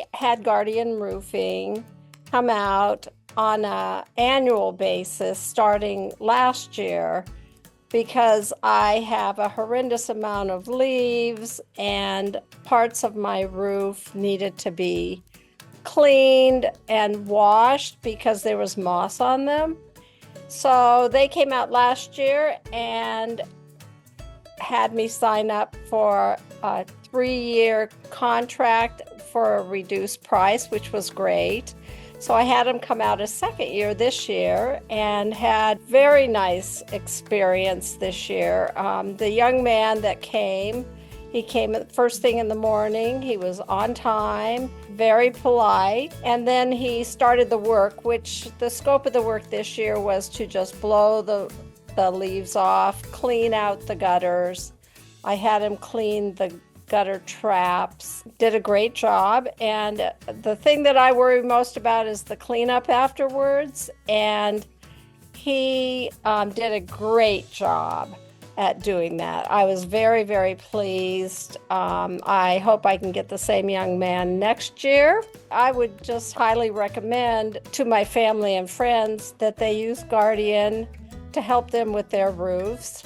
I had Guardian Roofing come out on an annual basis starting last year because I have a horrendous amount of leaves and parts of my roof needed to be cleaned and washed because there was moss on them. So they came out last year and had me sign up for a 3-year contract for a reduced price, which was great. So I had them come out a second year this year and had very nice experience this year. The young man that came, he came first thing in the morning. He was on time, very polite, and then he started the work, which the scope of the work this year was to just blow the leaves off, clean out the gutters. I had him clean the gutter traps, did a great job. And the thing that I worry most about is the cleanup afterwards. And he did a great job at doing that. I was very, very pleased. I hope I can get the same young man next year. I would just highly recommend to my family and friends that they use Guardian to help them with their roofs.